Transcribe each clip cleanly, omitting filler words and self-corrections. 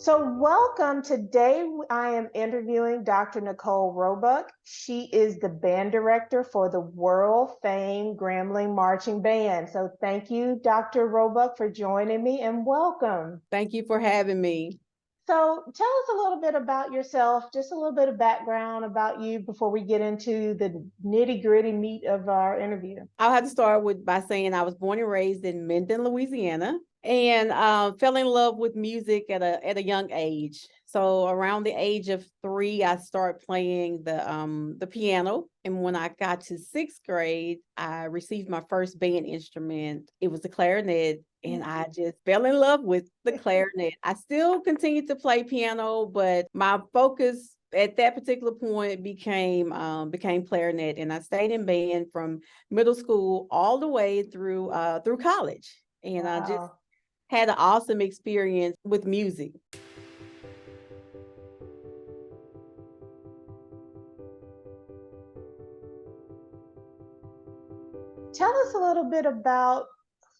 So, welcome. Today, I am interviewing Dr. Nikole Roebuck. She is the band director for the world famed Grambling Marching Band. So, thank you, Dr. Roebuck, for joining me and welcome. Thank you for having me. So, tell us a little bit about yourself, just a little bit of background about you before we get into the nitty gritty meat of our interview. I'll have to start by saying I was born and raised in Minden, Louisiana, and fell in love with music at a young age. So around the age of 3, I started playing the piano. And when I got to 6th grade, I received my first band instrument. It was the clarinet. And I just fell in love with the clarinet. I still continue to play piano, but my focus at that particular point became clarinet, and I stayed in band from middle school all the way through college. And I just Wow. had an awesome experience with music. Tell us a little bit about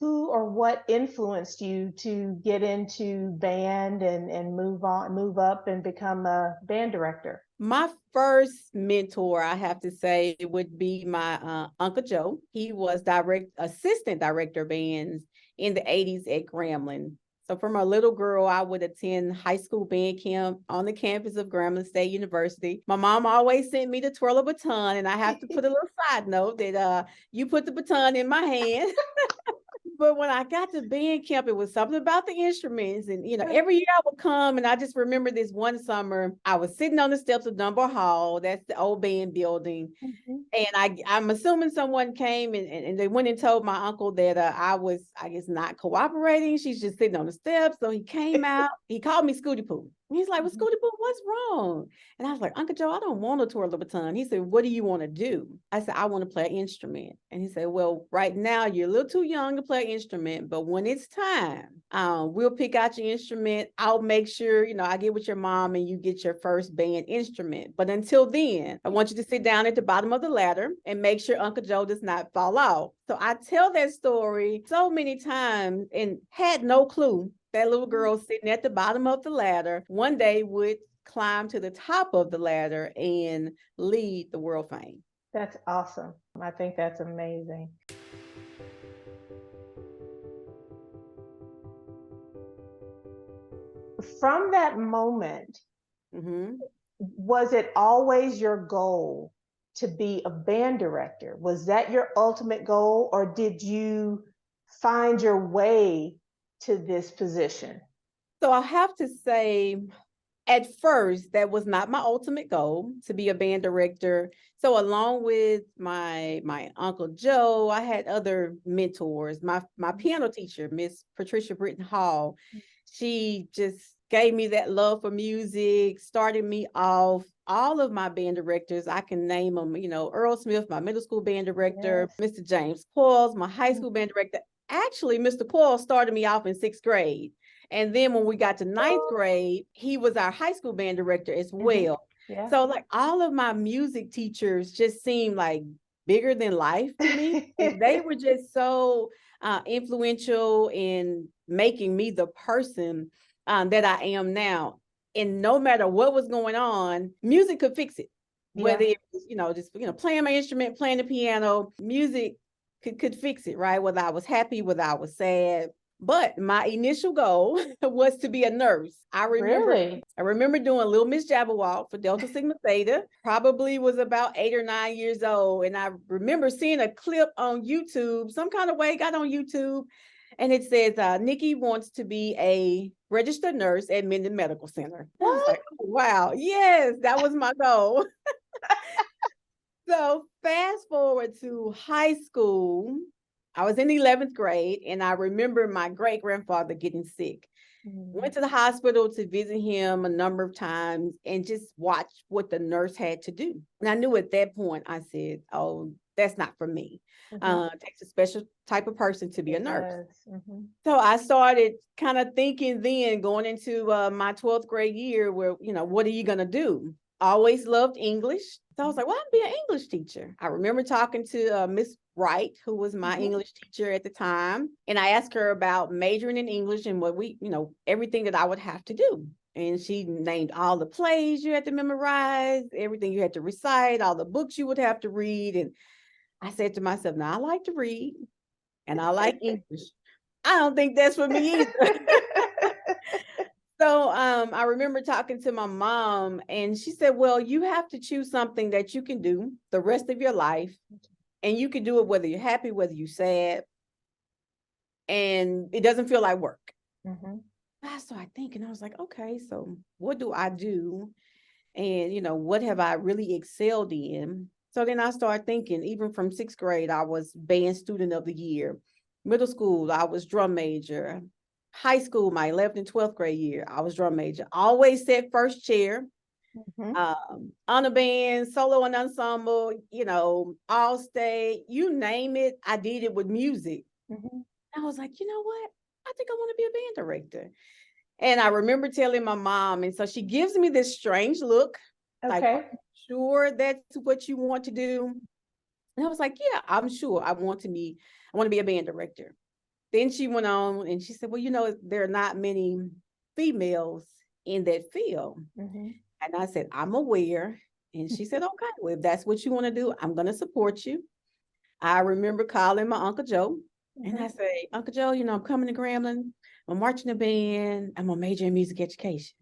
who or what influenced you to get into band and move up and become a band director. My first mentor, I have to say, would be my Uncle Joe. He was assistant director of bands in the 80s at Grambling. So from a little girl, I would attend high school band camp on the campus of Grambling State University. My mom always sent me to twirl a baton, and I have to put a little side note that you put the baton in my hand. But when I got to band camp, it was something about the instruments. And, every year I would come, and I just remember this one summer, I was sitting on the steps of Dunbar Hall. That's the old band building. Mhm. And I'm assuming someone came and they went and told my uncle that I was, I guess, not cooperating. She's just sitting on the steps. So he came out. He called me Scooty Poo. He's like, well, Mhm. Scooty Poo, what's wrong? And I was like, Uncle Joe, I don't want to twirl the baton. He said, what do you want to do? I said, I want to play an instrument. And he said, well, right now you're a little too young to play an instrument, but when it's time, we'll pick out your instrument. I'll make sure, I get with your mom and you get your first band instrument. But until then, I want you to sit down at the bottom of the ladder and make sure Uncle Joe does not fall off. So I tell that story so many times and had no clue that little girl sitting at the bottom of the ladder one day would climb to the top of the ladder and lead the world fame. That's awesome. I think that's amazing. From that moment, Mm-hmm. was it always your goal to be a band director? Was that your ultimate goal, or did you find your way to this position? So I have to say, at first, that was not my ultimate goal to be a band director. So along with my Uncle Joe, I had other mentors. My piano teacher, Miss Patricia Britton Hall, she just gave me that love for music, started me off. All of my band directors, I can name them, Earl Smith, my middle school band director, Yes. Mr. James Coyles, my high school band director. Actually, Mr. Coyles started me off in 6th grade. And then when we got to 9th grade, he was our high school band director as Mhm. well. Yeah. So like all of my music teachers just seemed like bigger than life to me. And they were just so influential in making me the person that I am now. And no matter what was going on, music could fix it. Whether Yeah. it was, just playing my instrument, playing the piano, music could fix it, right? Whether I was happy, whether I was sad. But my initial goal was to be a nurse. Really? I remember doing Little Miss Jabberwock for Delta Sigma Theta. Probably was about 8 or 9 years old, and I remember seeing a clip on YouTube. Some kind of way got on YouTube, and it says Nikki wants to be a registered nurse at Minden Medical Center. I was What? like, oh, wow, yes, that was my goal. So fast forward to high school. I was in the 11th grade, and I remember my great grandfather getting sick. Mm. Went to the hospital to visit him a number of times and just watch what the nurse had to do. And I knew at that point, I said, oh, that's not for me. Mhm. It takes a special type of person to be a It nurse. does. Mhm. So I started kind of thinking then going into my 12th grade year where, what are you going to do? Always loved English. So I was like, well, I'll be an English teacher. I remember talking to Miss Wright, who was my Mhm. English teacher at the time. And I asked her about majoring in English and what everything that I would have to do. And she named all the plays you had to memorize, everything you had to recite, all the books you would have to read. And I said to myself, now I like to read and I like English. I don't think that's for me either. So I remember talking to my mom, and she said, well, you have to choose something that you can do the rest of your life. And you can do it whether you're happy, whether you're sad, and it doesn't feel like work. Mm-hmm. I started thinking, I was like, okay, so what do I do? And, what have I really excelled in? So then I started thinking, even from sixth grade, I was band student of the year. Middle school, I was drum major. High school, my 11th and 12th grade year, I was drum major. Always sat first chair. Honor band, solo and ensemble, all state, you name it, I did it with music. I was like, you know what? I think I want to be a band director. And I remember telling my mom, and so she gives me this strange look, like, are you sure that's what you want to do? And I was like, yeah, I'm sure I want to be a band director. Then she went on and she said, well, there are not many females in that field. And I said, I'm aware. And she said, okay, well, if that's what you want to do, I'm going to support you. I remember calling my Uncle Joe. And I say, Uncle Joe, I'm coming to Grambling. I'm marching the band. I'm a major in music education.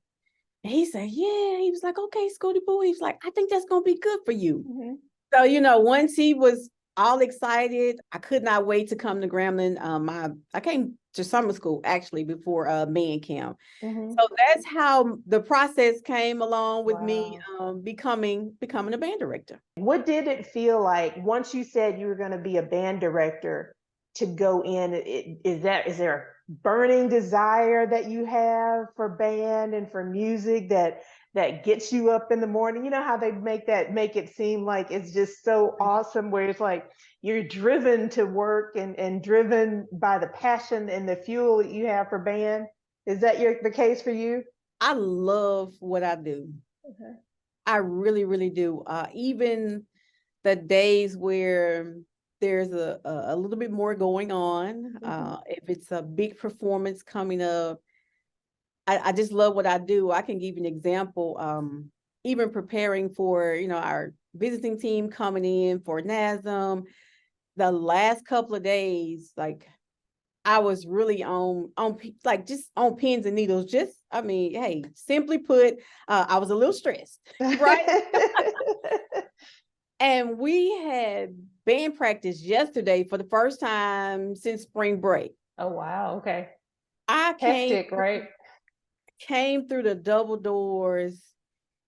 And he said, yeah. He was like, okay, Scooty Boo. He was like, I think that's going to be good for you. So, once he was all excited, I could not wait to come to Grambling. I came to summer school actually before band camp. So that's how the process came along with me becoming a band director. What did it feel like once you said you were going to be a band director to go in? Is there a burning desire that you have for band and for music that gets you up in the morning? You know how they make it seem like it's just so awesome, where it's like you're driven to work and driven by the passion and the fuel that you have for band. Is that the case for you? I love what I do. I really, really do. Even the days where there's a little bit more going on, if it's a big performance coming up, I just love what I do. I can give you an example. Even preparing for, our visiting team coming in for NASM, the last couple of days, like I was really on like just on pins and needles. Hey, simply put, I was a little stressed, right? And we had band practice yesterday for the first time since spring break. Oh, wow. Okay. I Hectic, right? came through the double doors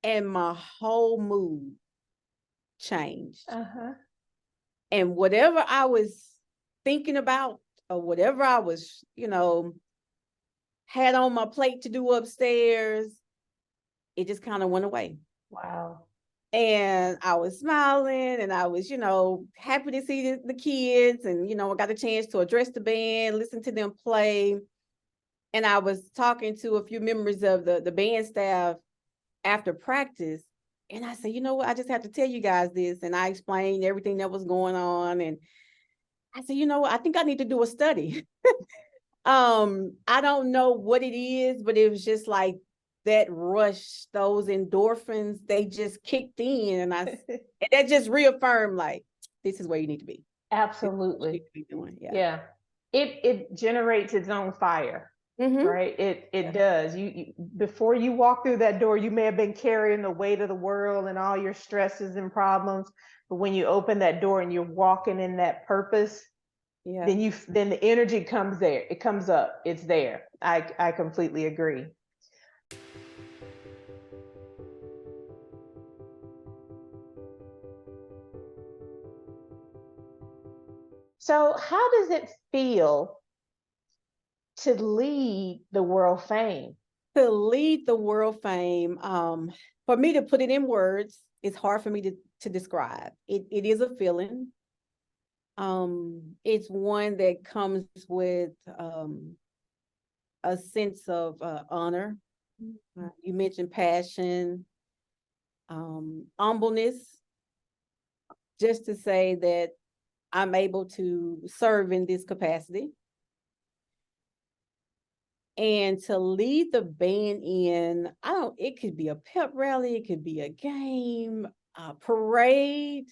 and my whole mood changed. And whatever I was thinking about or whatever I was, had on my plate to do upstairs, it just kind of went away. Wow. And I was smiling and I was, happy to see the kids. And, I got a chance to address the band, listen to them play. And I was talking to a few members of the band staff after practice. And I said, you know what, I just have to tell you guys this. And I explained everything that was going on. And I said, I think I need to do a study. I don't know what it is, but it was just like that rush, those endorphins, they just kicked in. And that just reaffirmed, like, this is where you need to be. Absolutely. Be doing. Yeah. It generates its own fire. Right. It does. You before you walk through that door, you may have been carrying the weight of the world and all your stresses and problems. But when you open that door and you're walking in that purpose, then the energy comes there. It comes up. It's there. I completely agree. So how does it feel to lead the world fame? To lead the world fame, for me to put it in words, it's hard for me to describe. It is a feeling. It's one that comes with a sense of honor. You mentioned passion, humbleness, just to say that I'm able to serve in this capacity. And to lead the band in, it could be a pep rally, it could be a game, a parade.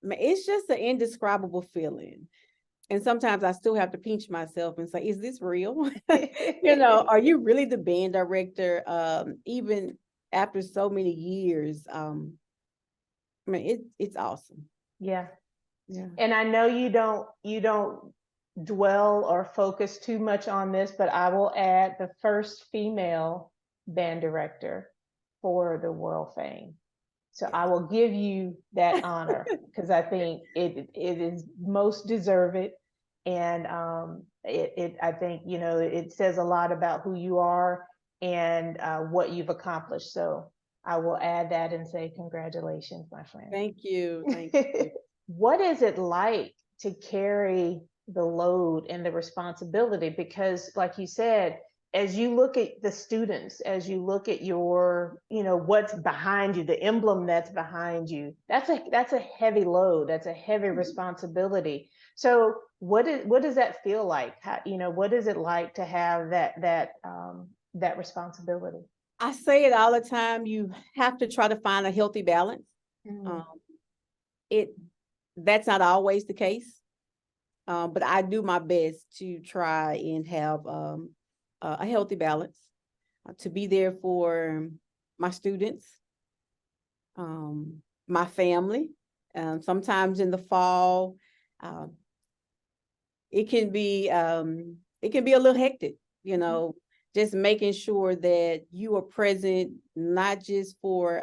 It's just an indescribable feeling. And sometimes I still have to pinch myself and say, is this real? Are you really the band director? Even after so many years, it's awesome. Yeah. Yeah. And I know you don't dwell or focus too much on this, but I will add the first female band director for the world fame. So I will give you that honor because I think it is most deserved. And I think, it says a lot about who you are and what you've accomplished. So I will add that and say congratulations, my friend. Thank you. Thank you. What is it like to carry the load and the responsibility? Because like you said, as you look at the students, as you look at your, what's behind you, the emblem that's behind you, that's a heavy load. That's a heavy responsibility. So what does that feel like? What is it like to have that responsibility? I say it all the time. You have to try to find a healthy balance. That's not always the case. But I do my best to try and have a healthy balance, to be there for my students, my family. Sometimes in the fall, it can be a little hectic, just making sure that you are present, not just for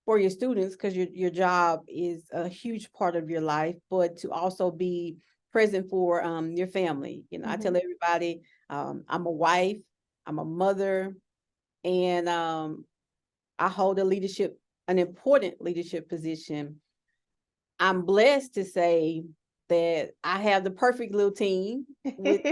your students, because your job is a huge part of your life, but to also be present for your family. I tell everybody, I'm a wife, I'm a mother, and I hold an important leadership position. I'm blessed to say that I have the perfect little team with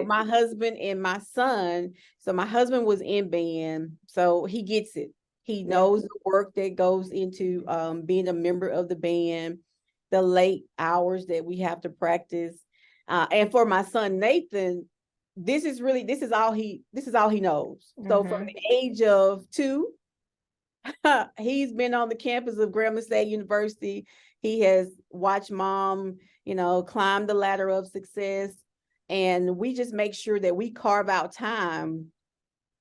my husband and my son. So my husband was in band, so he gets it. He knows the work that goes into being a member of the band, the late hours that we have to practice. And for my son Nathan, this is all he knows. So from the age of 2, he's been on the campus of Grambling State University. He has watched mom, climb the ladder of success. And we just make sure that we carve out time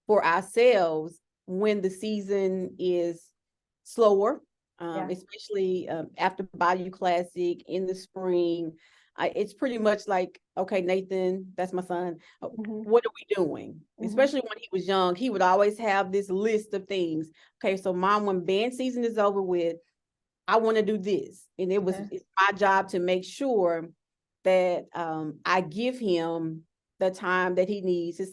for ourselves when the season is slower, especially after Bayou Classic in the spring. It's pretty much like, okay, Nathan, that's my son. What are we doing? Especially when he was young, he would always have this list of things. Okay, so mom, when band season is over with, I want to do this. And it's my job to make sure that I give him the time that he needs. The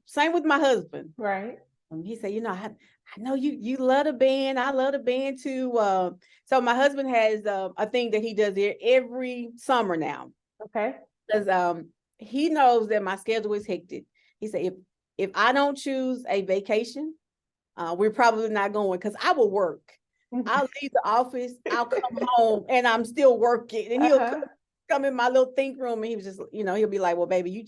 same with my husband. Right. He said, I know you love the band. I love the band too. So my husband has a thing that he does there every summer now. Okay. Because he knows that my schedule is hectic. He said, if I don't choose a vacation, we're probably not going, because I will work. I'll leave the office, I'll come home, and I'm still working. And he'll come in my little think room, and he was just, he'll be like, well, baby, you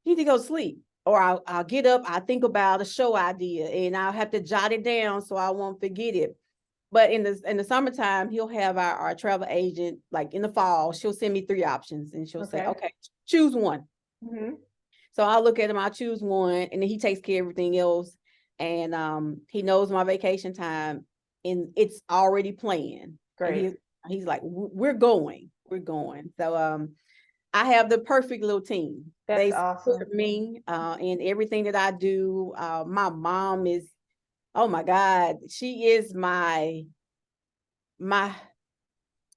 need to go sleep. Or I'll get up, I think about a show idea, and I'll have to jot it down so I won't forget it. But in the summertime, he'll have our travel agent, like in the fall, she'll send me 3 options, and she'll say, okay, choose one. So I'll look at him, I'll choose one, and then he takes care of everything else. And he knows my vacation time, and it's already planned. Great. He's like, we're going. So I have the perfect little team. That's awesome. Support me in everything that I do. My mom is, oh my God, she is my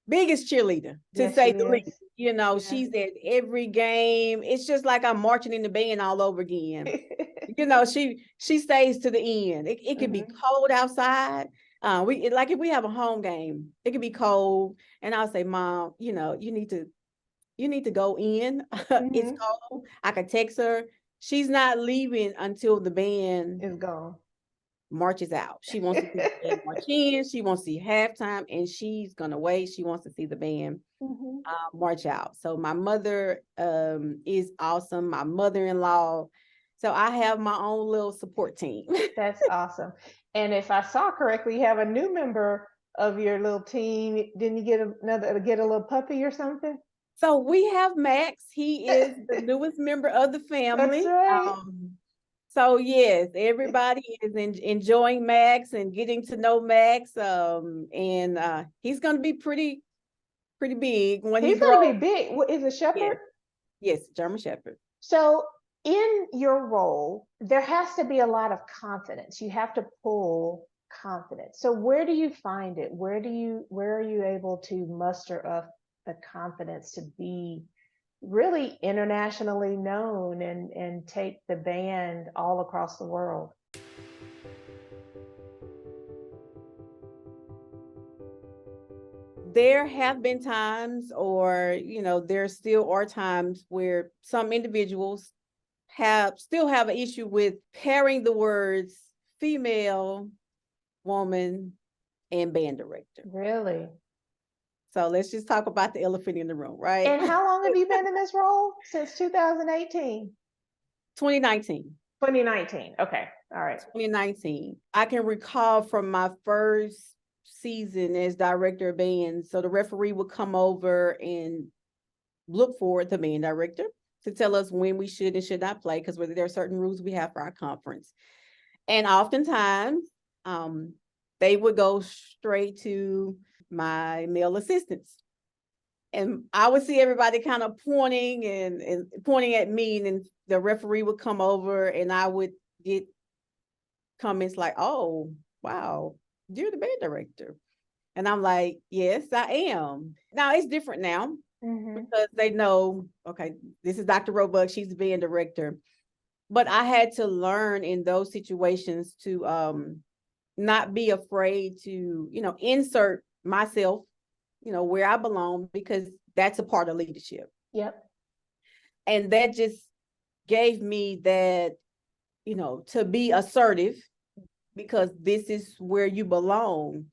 biggest cheerleader, to say the least. She's at every game. It's just like I'm marching in the band all over again. She stays to the end. It could be cold outside. If we have a home game, it could be cold, and I'll say, Mom, you need to go in. It's cold. I could text her. She's not leaving until the band is gone. marches out. She wants to see the band march in. She wants to see halftime, and she's gonna wait. She wants to see the band march out. So my mother is awesome. My mother-in-law. So I have my own little support team. That's awesome. And if I saw correctly, you have a new member of your little team. Didn't you get a little puppy or something? So we have Max. He is the newest member of the family. That's right. So yes, everybody is enjoying Max and getting to know Max. And he's going to be pretty big when he He's gonna be grows. big. Is a shepherd? Yes, German Shepherd. So in your role, there has to be a lot of confidence. You have to pull confidence. So where do you find it? Where are you able to muster up the confidence to be really internationally known and take the band all across the world? There have been times, or there still are times where some individuals still have an issue with pairing the words female, woman, and band director. Really? So let's just talk about the elephant in the room, right? And how long have you been in this role? Since 2018? 2019. 2019. Okay. All right. 2019. I can recall from my first season as director of band. So the referee would come over and look for the band director to tell us when we should and should not play, because there are certain rules we have for our conference. And oftentimes, they would go straight to my male assistants. And I would see everybody kind of pointing and pointing at me, and then the referee would come over and I would get comments like, "Oh, wow, you're the band director." And I'm like, "Yes, I am." Now it's different now because they know, okay, this is Dr. Roebuck, she's the band director. But I had to learn in those situations to not be afraid to, insert myself, where I belong, because that's a part of leadership. Yep. And that just gave me that, to be assertive, because this is where you belong.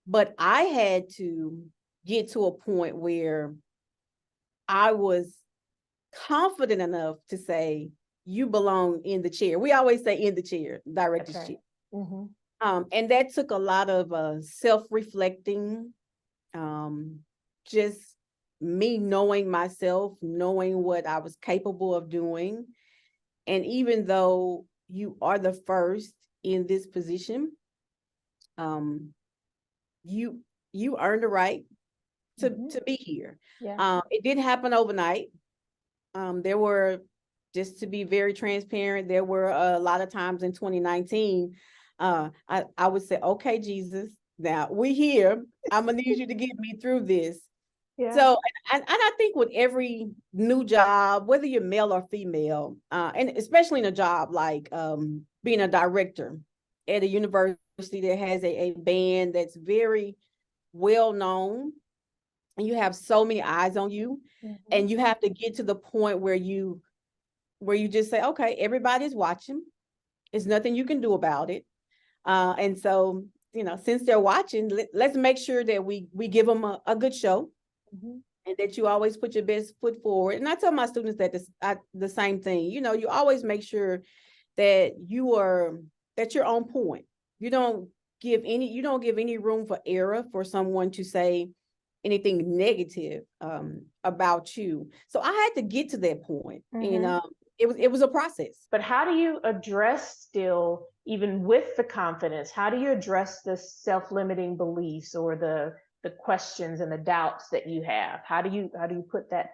But I had to get to a point where I was confident enough to say, you belong in the chair. We always say in the chair, director's chair. And that took a lot of self-reflecting, just me knowing myself, knowing what I was capable of doing. And even though you are the first in this position, you earned the right to be here. Yeah. It didn't happen overnight. There were, just to be very transparent, there were a lot of times in 2019, I would say, "Okay, Jesus, now we here. I'm gonna need you to get me through this." Yeah. So, and I think with every new job, whether you're male or female, and especially in a job like being a director at a university that has a band that's very well known, and you have so many eyes on you, and you have to get to the point where you just say, "Okay, everybody's watching. There's nothing you can do about it." And so, since they're watching, let's make sure that we give them a good show, and that you always put your best foot forward. And I tell my students that the same thing. You always make sure that you're on point. You don't give any room for error for someone to say anything negative about you. So I had to get to that point, and it was a process. But how do you address still, even with the confidence, how do you address the self-limiting beliefs or the questions and the doubts that you have? How do you put that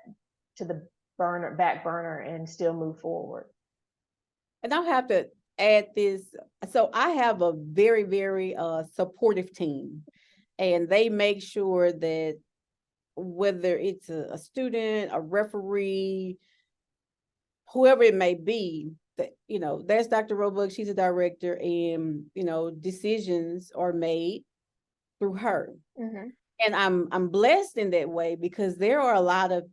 to the back burner and still move forward? And I'll have to add this. So I have a very, very supportive team, and they make sure that whether it's a student, a referee, whoever it may be, that, that's Dr. Roebuck, she's a director, and, decisions are made through her. And I'm blessed in that way, because there are a lot of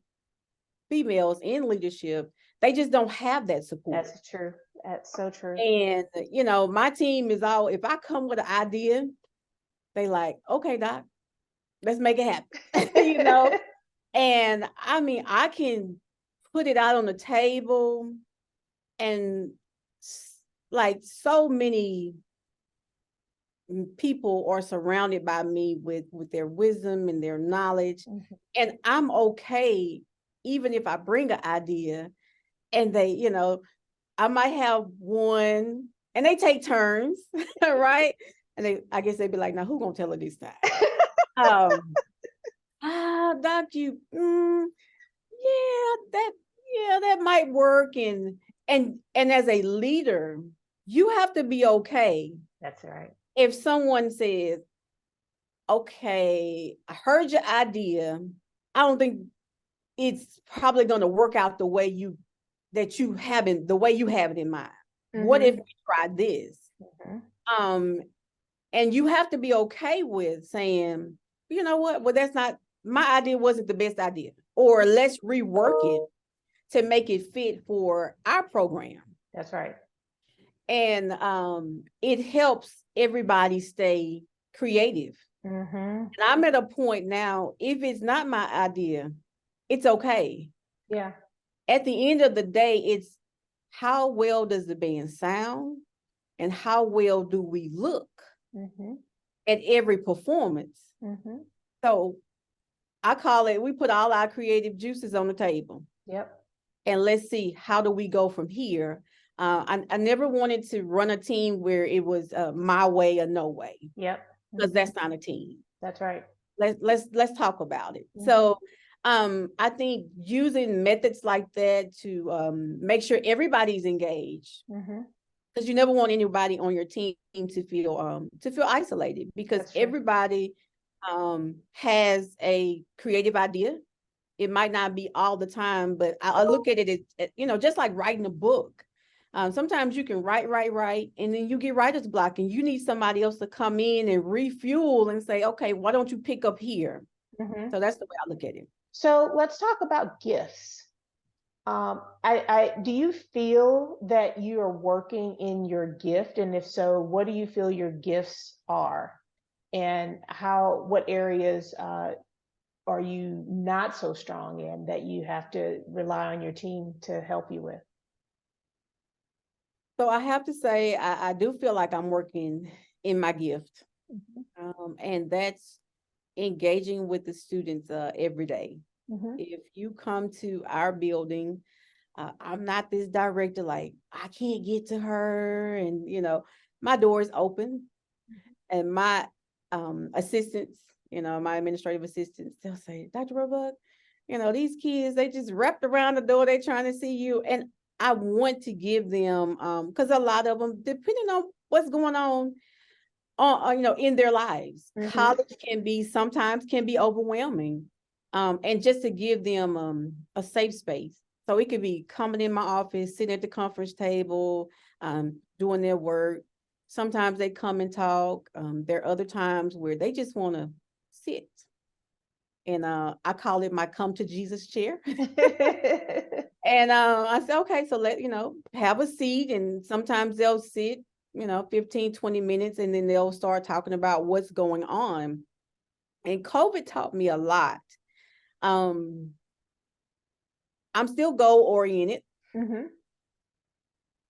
females in leadership, they just don't have that support. That's true. That's so true. And, my team is all, if I come with an idea, they like, okay, Doc, let's make it happen. And I mean, I can put it out on the table, and like so many people are surrounded by me with their wisdom and their knowledge. Mhm. And I'm okay, even if I bring an idea and they, I might have one and they take turns, right? And I guess they'd be like, now who gonna tell her this time? Doc, that might work. And as a leader, you have to be okay. That's right. If someone says, okay, I heard your idea, I don't think it's probably going to work out the way you have it in mind. Mm-hmm. What if we try this? Mm-hmm. And you have to be okay with saying, you know what? Well, that's not, my idea wasn't the best idea, or let's rework it to make it fit for our program. That's right. And it helps everybody stay creative. Mm-hmm. And I'm at a point now, if it's not my idea, it's okay. Yeah. At the end of the day, it's how well does the band sound and how well do we look at every performance. Mm-hmm. So I call it, we put all our creative juices on the table. Yep. And let's see, how do we go from here? I never wanted to run a team where it was my way or no way. Yep. Because that's not a team. That's right. Let's talk about it. Mm-hmm. So I think using methods like that to make sure everybody's engaged. Because you never want anybody on your team to feel isolated, because everybody has a creative idea. It might not be all the time, but I look at it as, just like writing a book. Sometimes you can write, and then you get writer's block, and you need somebody else to come in and refuel and say, okay, why don't you pick up here? So that's the way I look at it. So let's talk about gifts. Do you feel that you are working in your gift? And if so, what do you feel your gifts are? And what areas are you not so strong in that you have to rely on your team to help you with? So I have to say, I do feel like I'm working in my gift. And that's engaging with the students every day. If you come to our building, I'm not this director, like, I can't get to her. And, my door is open. And my assistants, my administrative assistants, they'll say, Dr. Roebuck, these kids, they just wrapped around the door, they're trying to see you. And I want to give them, because a lot of them, depending on what's going on, in their lives, college sometimes can be overwhelming. And just to give them a safe space. So it could be coming in my office, sitting at the conference table, doing their work. Sometimes they come and talk. There are other times where they just want to sit. And I call it my come to Jesus chair. And I said, okay, so have a seat. And sometimes they'll sit, 15, 20 minutes, and then they'll start talking about what's going on. And COVID taught me a lot. I'm still goal oriented.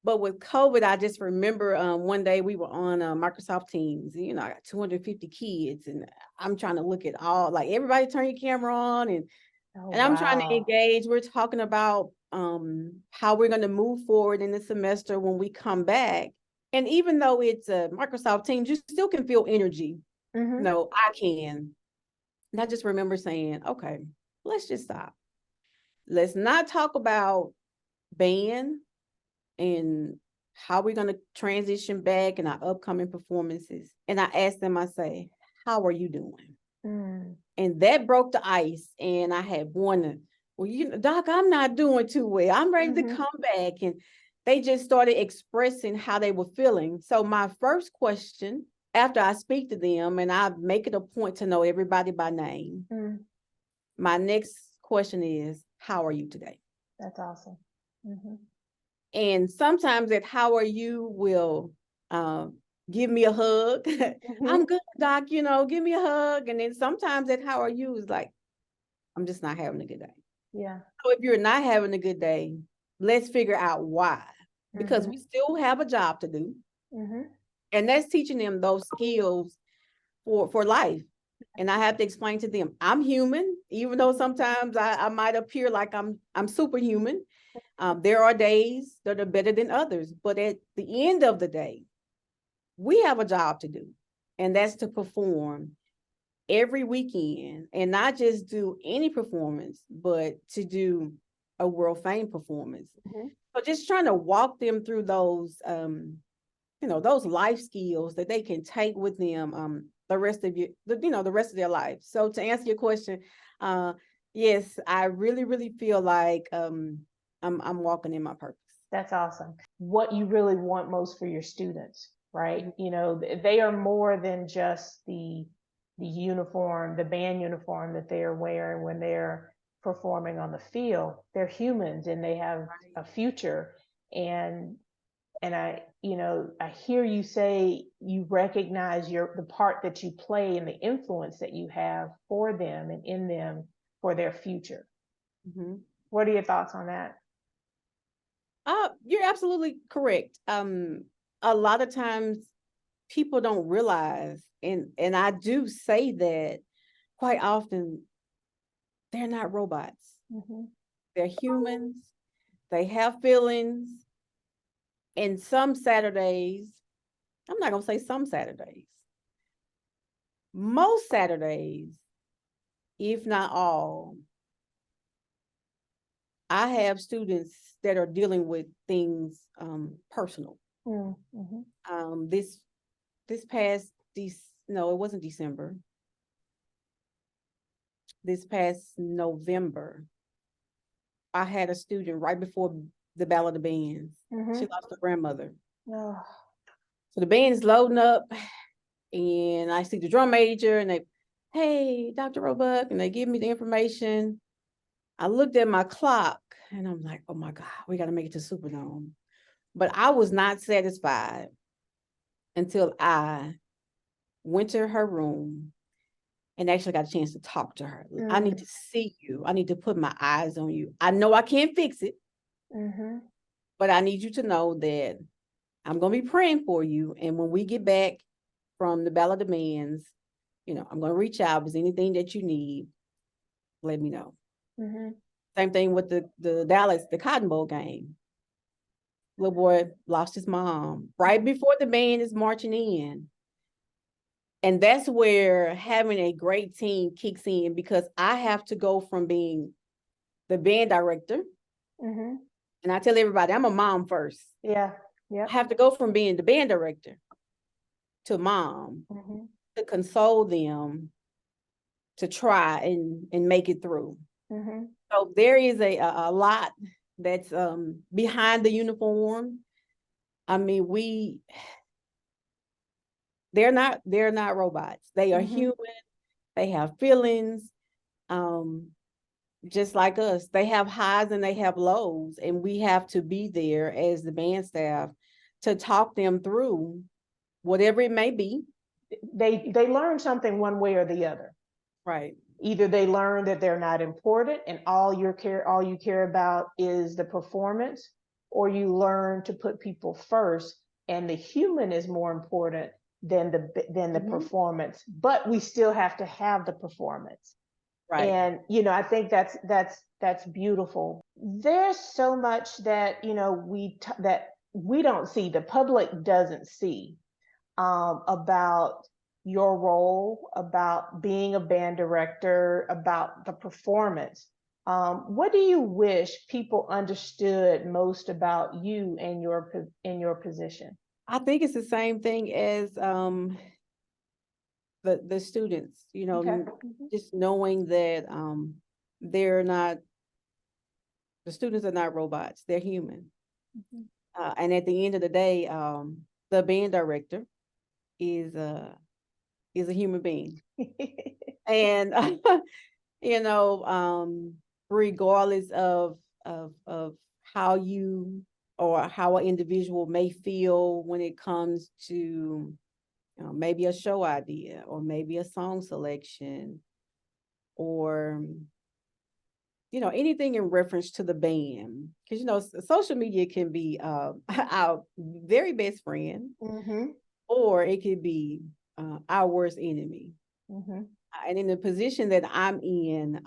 But with COVID, I just remember one day we were on Microsoft Teams. I got 250 kids, and I'm trying to look at all, like, everybody turn your camera on, and I'm trying to engage. We're talking about how we're going to move forward in the semester when we come back. And even though it's a Microsoft Teams, you still can feel energy. No, I can. And I just remember saying, okay, let's just stop. Let's not talk about band and how we're going to transition back in our upcoming performances. And I asked them, I say, how are you doing? And that broke the ice. And I had one, well, Doc, I'm not doing too well. I'm ready to come back. And they just started expressing how they were feeling. So my first question, after I speak to them, and I make it a point to know everybody by name, my next question is, how are you today? That's awesome. Mhm. And sometimes that how are you will give me a hug. I'm Mhm. good, doc, give me a hug. And then sometimes that how are you is like, I'm just not having a good day. Yeah. So if you're not having a good day, let's figure out why. Because Mhm. we still have a job to do. Mhm. And that's teaching them those skills for life. And I have to explain to them, I'm human, even though sometimes I might appear like I'm superhuman. There are days that are better than others, but at the end of the day, we have a job to do, and that's to perform every weekend, and not just do any performance, but to do a world fame performance. Mhm. So just trying to walk them through those, those life skills that they can take with them the rest of the rest of their life. So to answer your question, uh, yes, I really, really feel like I'm walking in my purpose. That's awesome. What you really want most for your students, right? Mhm. They are more than just the uniform, the band uniform that they are wearing when they're performing on the field. They're humans and they have a future. And I hear you say you recognize the part that you play and the influence that you have for them and in them for their future. Mhm. What are your thoughts on that? You're absolutely correct. A lot of times people don't realize, and I do say that quite often, they're not robots. Mm-hmm. They're humans. They have feelings. And some Saturdays, I'm not gonna say some Saturdays, most Saturdays, if not all, I have students that are dealing with things personal. Mm-hmm. This past no, it wasn't December. This past November, I had a student right before the Ballad of Bands. Mm-hmm. She lost her grandmother. Oh. So the band is loading up, and I see the drum major, and they, hey, Dr. Roebuck, and they give me the information. I looked at my clock, and I'm like, oh my God, we got to make it to Superdome. But I was not satisfied until I went to her room and actually got a chance to talk to her. I need Mm. to see you. I need to put my eyes on you. I know I can't fix it, Mm-hmm. but I need you to know that I'm going to be praying for you. And when we get back from the Ballad of Bands, I'm going to reach out. If there's anything that you need, let me know. Mm-hmm. Same thing with the Cotton Bowl game. Little boy lost his mom right before the band is marching in. And that's where having a great team kicks in, because I have to go from being the band director. Mm-hmm. And I tell everybody, I'm a mom first. Yeah. I Yep. have to go from being the band director to mom, Mm-hmm. to console them, to try and make it through. Mm-hmm. So there is a lot that's behind the uniform. I mean, they're not robots. They are Mm-hmm. human. They have feelings. Um, just like us. They have highs and they have lows, and we have to be there as the band staff to talk them through whatever it may be. They learn something one way or the other. Right. Either they learn that they're not important and all you care about is the performance, or you learn to put people first and the human is more important than the Mhm. performance, but we still have to have the performance. Right. And I think that's beautiful. There's so much that we don't see, the public doesn't see, about your role, about being a band director, about the performance. What do you wish people understood most about you and your position? I think it's the same thing as the students, Okay. Mm-hmm. just knowing that they're not the students are not robots, they're human. Mm-hmm. And at the end of the day, the band director is is a human being. And you know, regardless of how you or how an individual may feel when it comes to maybe a show idea or maybe a song selection or anything in reference to the band, because social media can be our very best friend, or it could be our worst enemy. And in the position that I'm in,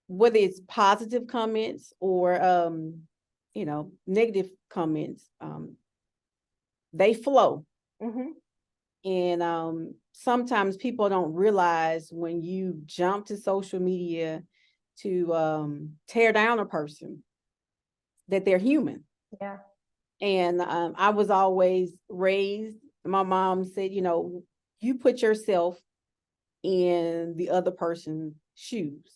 whether it's positive comments or negative comments, they flow. And sometimes people don't realize when you jump to social media to tear down a person that they're human. Yeah. And I was always raised, my mom said, you put yourself in the other person's shoes.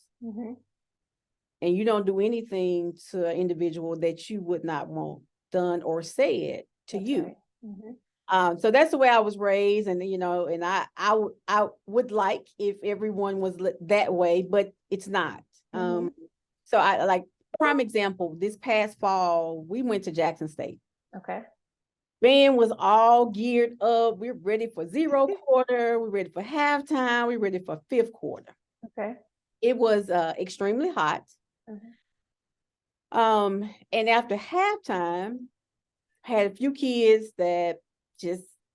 And you don't do anything to an individual that you would not want done or said to That's you. Right. So that's the way I was raised, and and I would like if everyone was that way, but it's not. So I like prime example. This past fall, we went to Jackson State. Okay. Band was all geared up. We're ready for zero quarter. We're ready for halftime. We're ready for fifth quarter. Okay. It was extremely hot. And after halftime, had a few kids that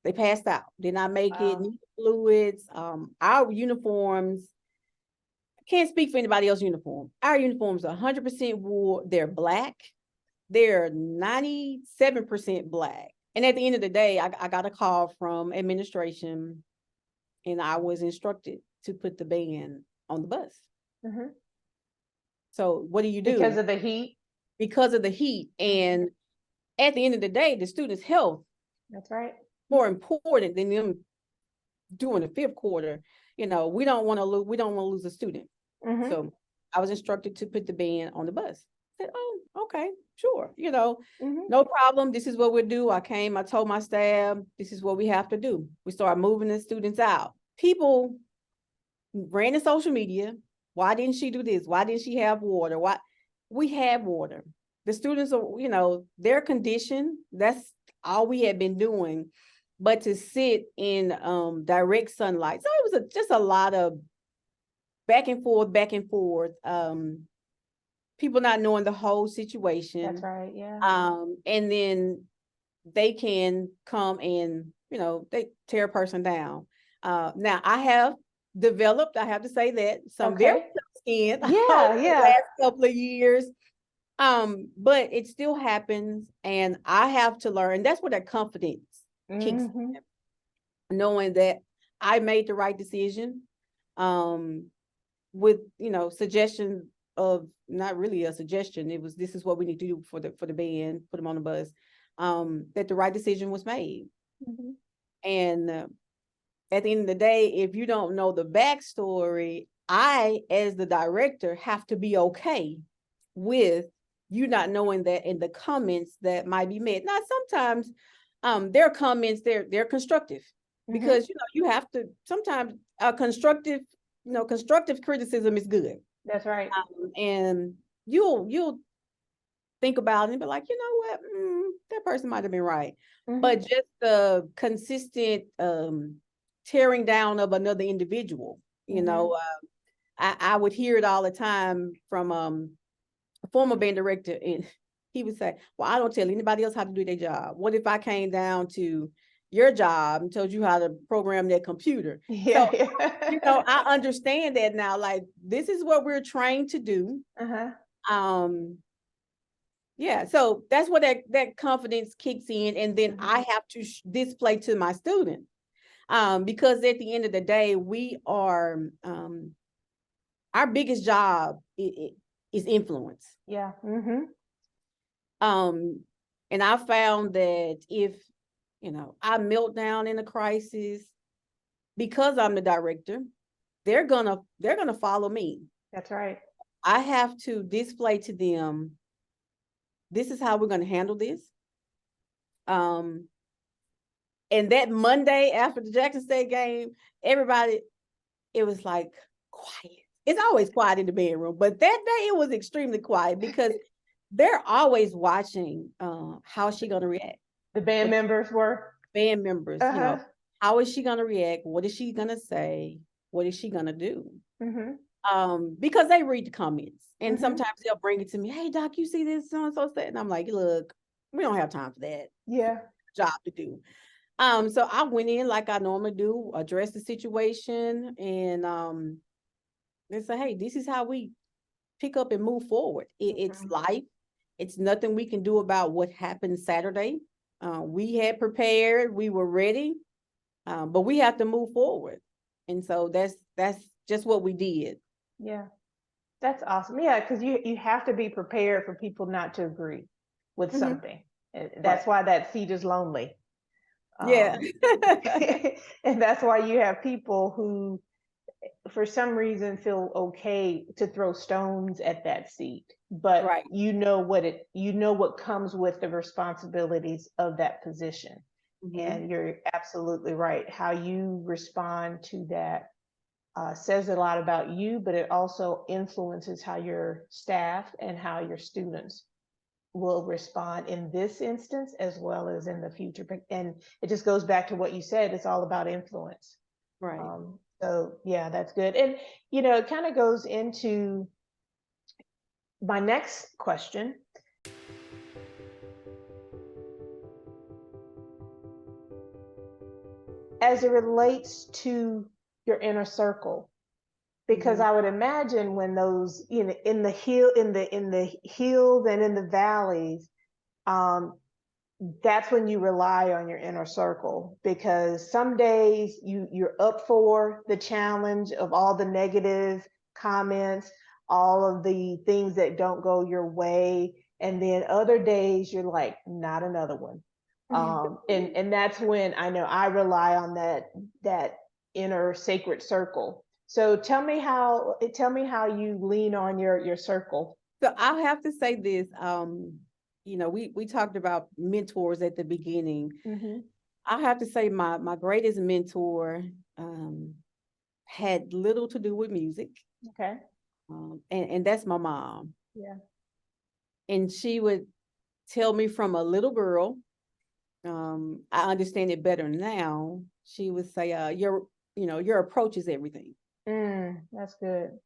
they passed out, did not make it, needed fluids. Our uniforms, I can't speak for anybody else's uniform. Our uniforms are 100% wool. They're black. They're 97% black. And at the end of the day, I got a call from administration, and I was instructed to put the band on the bus. So what do you do? Because of the heat? Because of the heat. And at the end of the day, the students' health. That's right. More important than them doing the fifth quarter. We don't want to lose a student. So I was instructed to put the band on the bus. I said, oh, okay, sure. No problem. This is what we'll do. I told my staff, this is what we have to do. We started moving the students out. People ran to social media. Why didn't she do this? Why didn't she have water? Why? We had water. The students are, their condition, that's all we had been doing, but to sit in direct sunlight. So it was just a lot of back and forth, people not knowing the whole situation. That's right, yeah. And then they can come and, they tear a person down. Now I have developed, I have to say that, some very tough skin the last couple of years. But it still happens, and I have to learn. That's where that confidence kicks in, knowing that I made the right decision. With suggestion of, not really a suggestion. It was, this is what we need to do for the band, put them on the bus. That the right decision was made. And at the end of the day, if you don't know the backstory, I, as the director, have to be okay with you not knowing that in the comments that might be made. Now, sometimes their comments, they're constructive, because you have to, sometimes constructive criticism is good. That's right. And you'll think about it and be like, you know what, that person might have been right. But just the consistent tearing down of another individual, I would hear it all the time from a former band director, and he would say, well, I don't tell anybody else how to do their job. What if I came down to your job and told you how to program that computer? So, I understand that now, like, this is what we're trained to do. Yeah, so that's where that confidence kicks in, and then I have to display to my students, because at the end of the day, we are our biggest job is influence. Yeah. And I found that if I melt down in a crisis, because I'm the director, they're gonna follow me. That's right. I have to display to them, this is how we're going to handle this. And that Monday after the Jackson State game, everybody, it was like quiet. It's always quiet in the bedroom, but that day it was extremely quiet because they're always watching how she gonna react. The band members were? Band members, Uh-huh. how is she gonna react? What is she gonna say? What is she gonna do? Because they read the comments and sometimes they'll bring it to me. Hey doc, you see this so and so said, and I'm like, look, we don't have time for that. Yeah. Job to do. So I went in like I normally do, address the situation, and they say, hey, this is how we pick up and move forward. It's life. It's nothing we can do about what happened Saturday. We had prepared, we were ready, but we have to move forward. And so that's just what we did. Yeah, that's awesome. Yeah, because you have to be prepared for people not to agree with something. And that's why that seat is lonely. Yeah. And that's why you have people who, for some reason, feel okay to throw stones at that seat. But Right. you know what comes with the responsibilities of that position. And you're absolutely right. How you respond to that says a lot about you, but it also influences how your staff and how your students will respond in this instance as well as in the future. And it just goes back to what you said. It's all about influence. Right. So yeah, that's good. And it kind of goes into my next question. As it relates to your inner circle, because I would imagine when those in the hills and in the valleys, that's when you rely on your inner circle, because some days you're up for the challenge of all the negative comments, all of the things that don't go your way, and then other days you're like, not another one. And that's when I know I rely on that inner sacred circle. So tell me how you lean on your circle. So I'll have to say this. We talked about mentors at the beginning. I have to say my greatest mentor had little to do with music. Okay. And that's my mom. Yeah. And she would tell me from a little girl, I understand it better now. She would say, your approach is everything. That's good.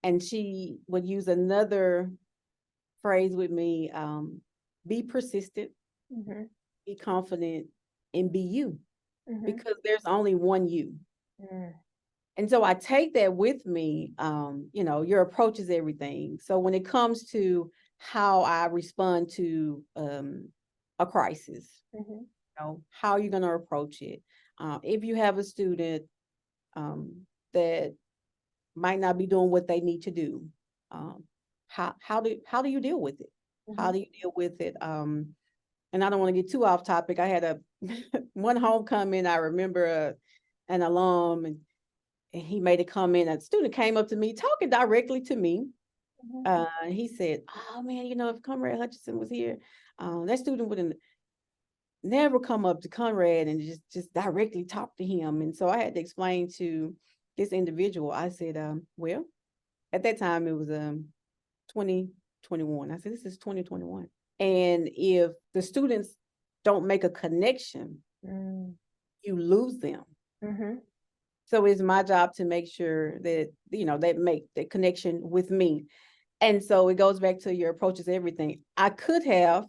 And she would use another phrase with me, be persistent, be confident, and be you, because there's only one you. And so I take that with me. Your approach is everything. So when it comes to how I respond to a crisis, how you're going to approach it. If you have a student that might not be doing what they need to do, how do you deal with it? How do you deal with it? And I don't want to get too off topic. I had one homecoming. I remember an alum, and he made a comment. A student came up to me, talking directly to me. He said, "Oh man, if Conrad Hutchinson was here, that student wouldn't never come up to Conrad and just directly talk to him." And so I had to explain to this individual. I said, well, at that time it was 2021. I said, this is 2021. And if the students don't make a connection, you lose them. So it's my job to make sure that, they make the connection with me. And so it goes back to your approach is everything. I could have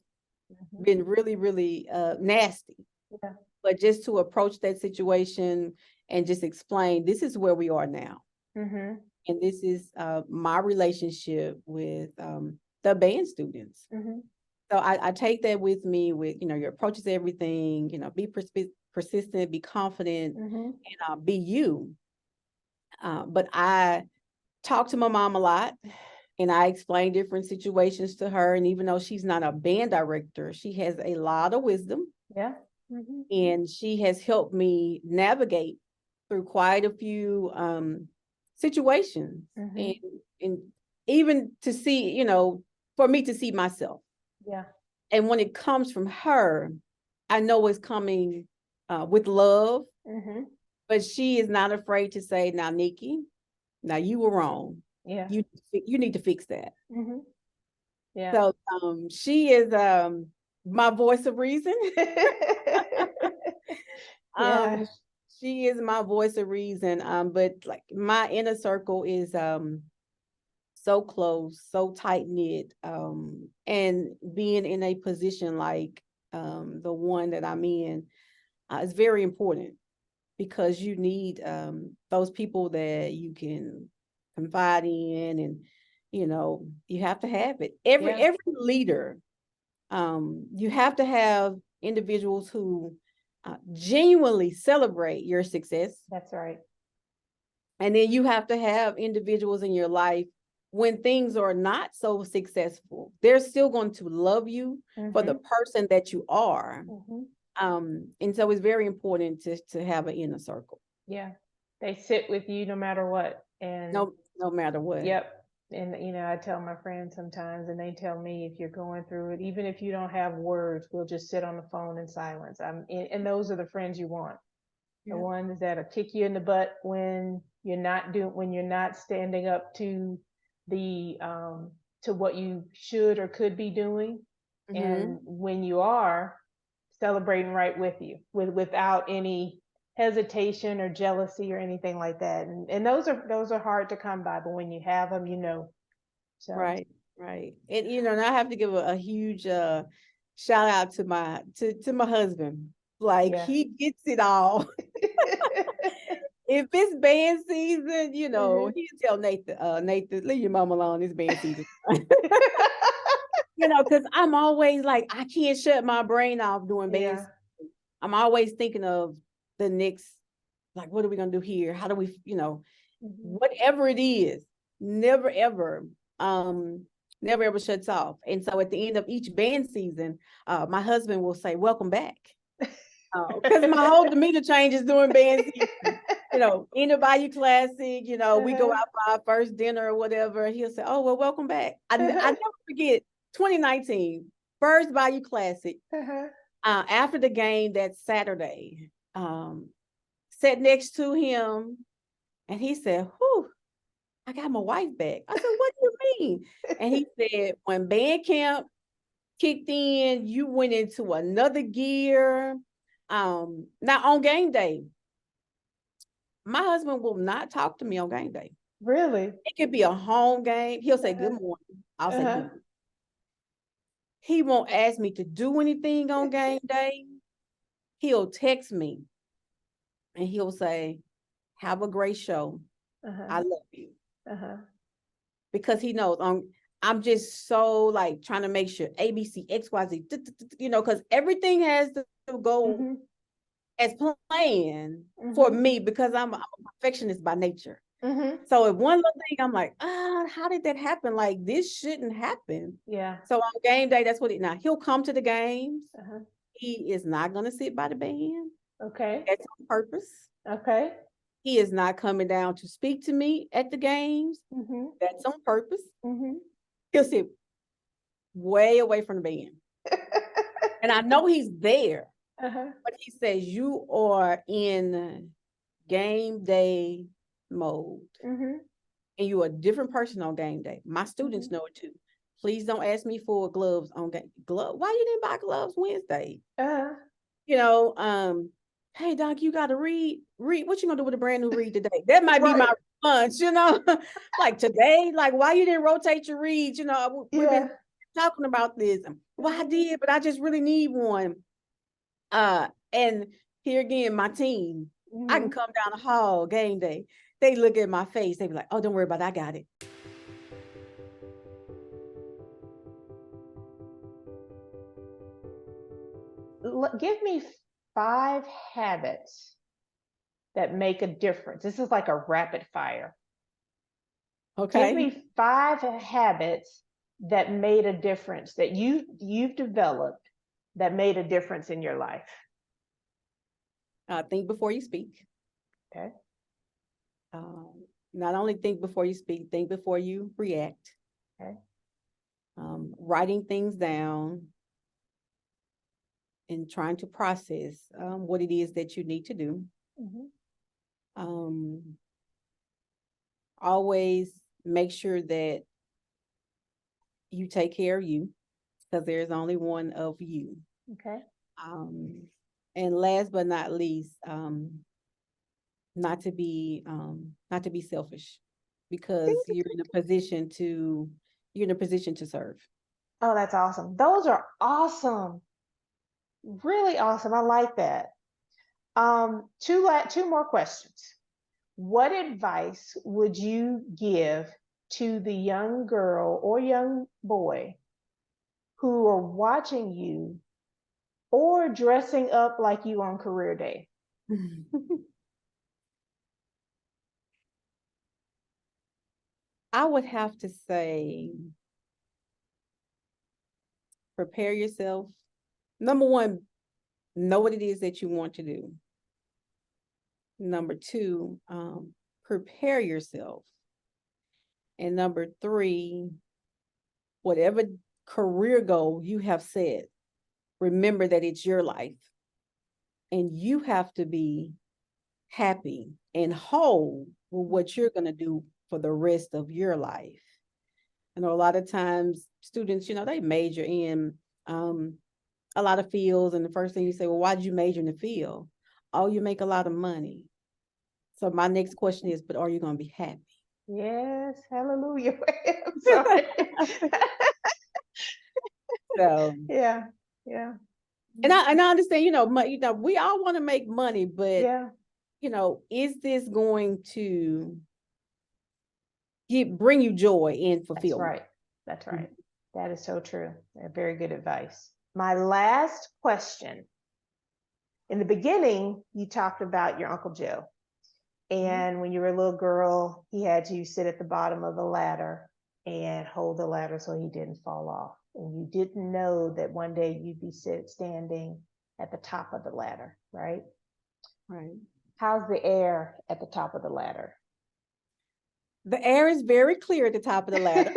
been really, really nasty, but just to approach that situation and just explain, this is where we are now. And this is my relationship with the band students. So I take that with me with, your approach is everything, be persistent, be confident, and be you. But I talk to my mom a lot, and I explain different situations to her. And even though she's not a band director, she has a lot of wisdom. Yeah. And she has helped me navigate through quite a few situations, and even to see, for me to see myself. Yeah. And when it comes from her, I know it's coming with love, but she is not afraid to say, now, Nikki, Now you were wrong. Yeah. You need to fix that. Mm-hmm. Yeah. So she is my voice of reason. Yeah. She is my voice of reason. But like my inner circle is so close, so tight knit. And being in a position like the one that I'm in is very important, because you need those people that you can confide in, and you have to have it. Every leader, you have to have individuals who genuinely celebrate your success. That's right. And then you have to have individuals in your life when things are not so successful. They're still going to love you for the person that you are. And so it's very important to have an inner circle. Yeah. They sit with you no matter what. And no matter what. Yep. And I tell my friends sometimes, and they tell me, if you're going through it, even if you don't have words, we'll just sit on the phone in silence. And those are the friends you want. The ones that'll kick you in the butt when you're not standing up to the to what you should or could be doing, and when you are, celebrating right with you, without any hesitation or jealousy or anything like that. And those are hard to come by, but when you have them, so right. And and I have to give a huge shout out to my husband. Like, he gets it all. If it's band season, he'll tell Nathan, leave your mama alone, it's band season. Because I'm always like, I can't shut my brain off doing band season. I'm always thinking of the next, like, what are we gonna do here? How do we, whatever it is, never ever shuts off. And so at the end of each band season, my husband will say, "Welcome back." Because my whole demeanor changes during band season. In the Bayou Classic, we go out for our first dinner or whatever. He'll say, "Oh, well, welcome back." I never forget 2019, first Bayou Classic. After the game that Saturday, sat next to him, and he said, "Whew, I got my wife back." I said, "What do you mean?" And he said, "When band camp kicked in, you went into another gear." Now on game day, my husband will not talk to me on game day. Really? It could be a home game. He'll say, "Good morning." I'll say, "Good morning." He won't ask me to do anything on game day. He'll text me and he'll say, "Have a great show. I love you." Because he knows I'm just so like trying to make sure ABC, XYZ, because everything has to go as planned for me, because I'm a perfectionist by nature. So if one little thing, I'm like, how did that happen? Like, this shouldn't happen. Yeah. So on game day, that's what now he'll come to the games. He is not going to sit by the band. Okay. That's on purpose. Okay. He is not coming down to speak to me at the games. That's on purpose. He'll sit way away from the band. And I know he's there, but he says, "You are in game day mode. And you're a different person on game day." My students know it too. Please don't ask me for gloves on game. Why you didn't buy gloves Wednesday? Hey, Doc, you got to read. What you gonna do with a brand new read today? That might be my lunch, like today. Like, why you didn't rotate your reads? We've been talking about this. Well, I did, but I just really need one. And here again, my team, I can come down the hall game day. They look at my face. They be like, "Oh, don't worry about it. I got it." Give me 5 habits that make a difference. This is like a rapid fire. Okay. Give me 5 habits that made a difference, that you've developed, that made a difference in your life. Think before you speak. Okay. Not only think before you speak, think before you react. Okay. Writing things down and trying to process what it is that you need to do. always make sure that you take care of you, because there's only one of you. Okay. And last but not least, not to be selfish, because you're in a position to serve. Oh, that's awesome. Those are awesome. Really awesome. I like that. Two more questions. What advice would you give to the young girl or young boy who are watching you or dressing up like you on career day? I would have to say, prepare yourself. Number one, know what it is that you want to do. Number two, prepare yourself. And number three, whatever career goal you have set, remember that it's your life. And you have to be happy and whole with what you're going to do for the rest of your life. I know a lot of times students, they major in a lot of fields, and the first thing you say, well, why did you major in the field? Oh, you make a lot of money. So my next question is, but are you going to be happy? Yes, hallelujah. I'm sorry. So yeah. And I understand, we all want to make money, but yeah, is this going to bring you joy and fulfillment? That's right. That is so true. Very good advice. My last question. In the beginning, you talked about your Uncle Joe. And when you were a little girl, he had you sit at the bottom of the ladder and hold the ladder so he didn't fall off. And you didn't know that one day you'd be standing at the top of the ladder, right? Right. How's the air at the top of the ladder? The air is very clear at the top of the ladder.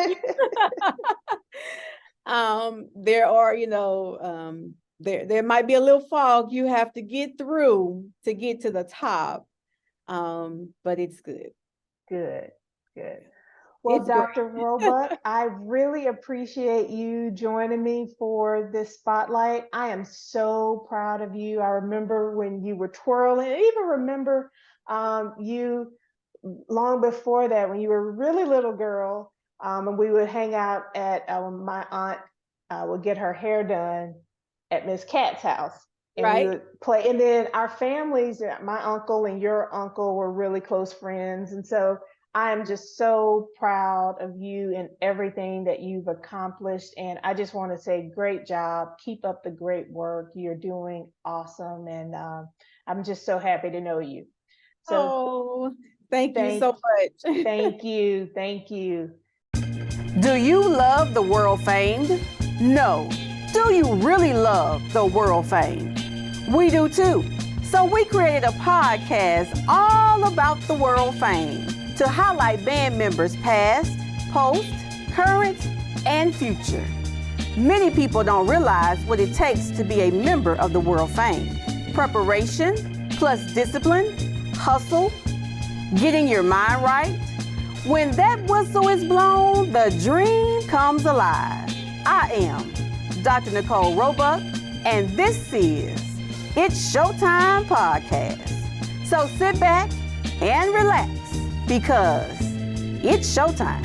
There are, there might be a little fog you have to get through to get to the top. But it's good. Good. Well, It's Dr. great. Roebuck, I really appreciate you joining me for this spotlight. I am so proud of you. I remember when you were twirling. I even remember you long before that when you were a really little girl, and we would hang out at my aunt would get her hair done at Miss Cat's house. And Right. we would play. And then our families, my uncle and your uncle were really close friends. And so I am just so proud of you and everything that you've accomplished. And I just want to say, great job. Keep up the great work. You're doing awesome. And I'm just so happy to know you. So thank you so much. Thank you. Do you love the world famed? No. Do you really love the world famed? We do too. So we created a podcast all about the world famed to highlight band members past, post, current, and future. Many people don't realize what it takes to be a member of the world famed. Preparation, plus discipline, hustle, getting your mind right. When that whistle is blown, the dream comes alive. I am Dr. Nikole Roebuck, and this is It's Showtime Podcast. So sit back and relax, because it's showtime.